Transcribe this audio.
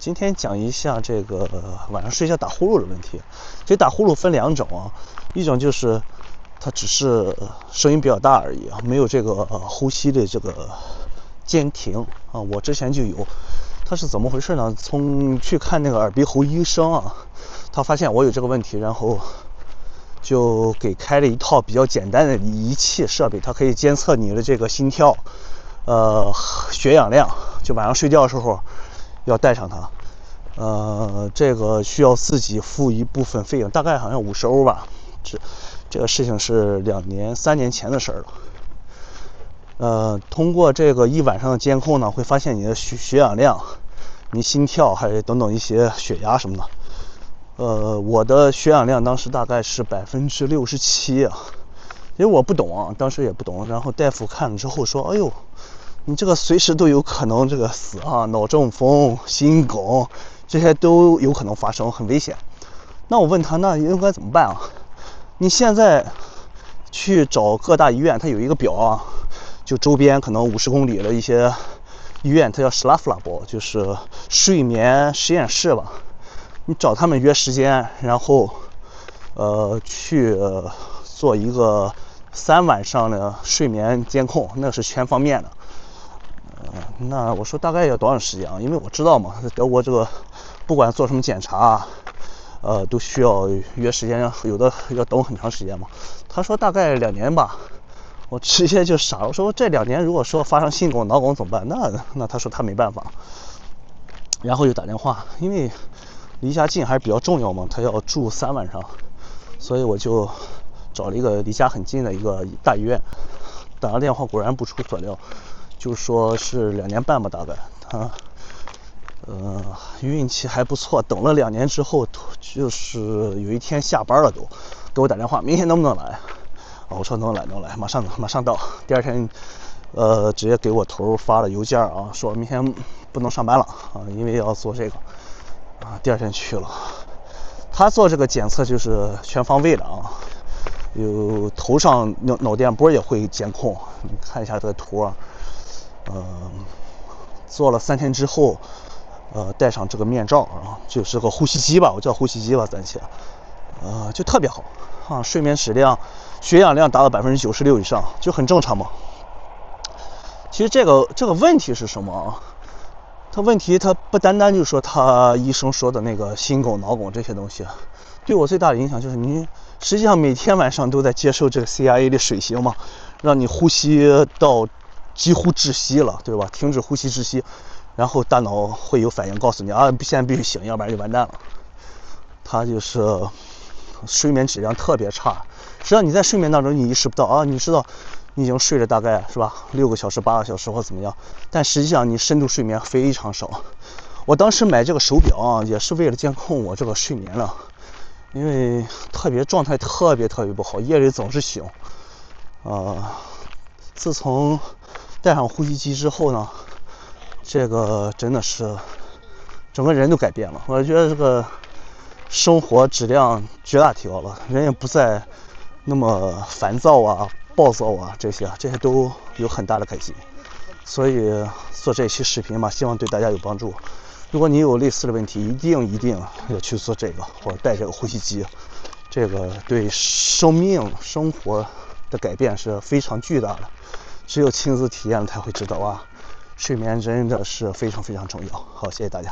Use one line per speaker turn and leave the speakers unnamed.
今天讲一下这个晚上睡觉打呼噜的问题。其实打呼噜分两种啊，一种就是它只是声音比较大而已啊，没有这个呼吸的这个间停啊。我之前就有，它是怎么回事呢？从去看那个耳鼻喉医生啊，他发现我有这个问题，然后就给开了一套比较简单的仪器设备，它可以监测你的这个心跳、血氧量，就晚上睡觉的时候要带上它。这个需要自己付一部分费用，大概好像50欧吧。这个事情是3年前的事了。通过这个一晚上的监控呢，会发现你的血氧量、你心跳还有等等一些血压什么的。我的血氧量当时大概是67%啊，因为我不懂啊，当时也不懂。然后大夫看了之后说：“哎呦，你这个随时都有可能这个死啊，脑中风、心梗这些都有可能发生，很危险。”那我问他，那应该怎么办啊？你现在去找各大医院，它有一个表啊，就周边可能50公里的一些医院，它叫 Schlaflabor， 就是睡眠实验室吧。你找他们约时间，然后去做一个3晚上的睡眠监控，那是全方面的。那我说大概要多长时间啊？因为我知道嘛，德国这个不管做什么检查，都需要约时间，有的要等很长时间嘛。他说大概2年吧。我直接就傻了，我说这2年如果说发生心梗、脑梗怎么办？那他说他没办法。然后就打电话，因为离家近还是比较重要嘛，他要住3晚上，所以我就找了一个离家很近的一个大医院。打了电话，果然不出所料，就说是2年半吧，大概。他运气还不错，等了2年之后，就是有一天下班了都给我打电话，明天能不能来？我说能来，马上到。第二天直接给我头发了邮件啊，说明天不能上班了啊，因为要做这个啊。第二天去了，他做这个检测就是全方位的啊，有头上脑电波也会监控，你看一下这个图啊。做了3天之后，戴上这个面罩啊，就是个呼吸机吧，我叫呼吸机吧，暂且，就特别好啊，睡眠质量、血氧量达到96%以上，就很正常嘛。其实这个问题是什么啊？它问题它不单单就是说他医生说的那个心梗、脑梗这些东西，对我最大的影响就是你实际上每天晚上都在接受这个 CIA 的水刑嘛，让你呼吸到几乎窒息了，对吧？停止呼吸窒息，然后大脑会有反应告诉你啊，现在必须醒，要不然就完蛋了。它就是睡眠质量特别差，实际上你在睡眠当中你意识不到啊，你知道你已经睡了大概是吧6个小时、8个小时或怎么样，但实际上你深度睡眠非常少。我当时买这个手表啊，也是为了监控我这个睡眠了，因为状态特别不好，夜里总是醒。自从戴上呼吸机之后呢，这个真的是整个人都改变了。我觉得这个生活质量绝大提高了，人也不再那么烦躁啊、暴躁啊，这些都有很大的改进。所以做这期视频嘛，希望对大家有帮助。如果你有类似的问题，一定要去做这个或者戴这个呼吸机，这个对生活的改变是非常巨大的。只有亲自体验才会知道啊，睡眠真的是非常重要。好，谢谢大家。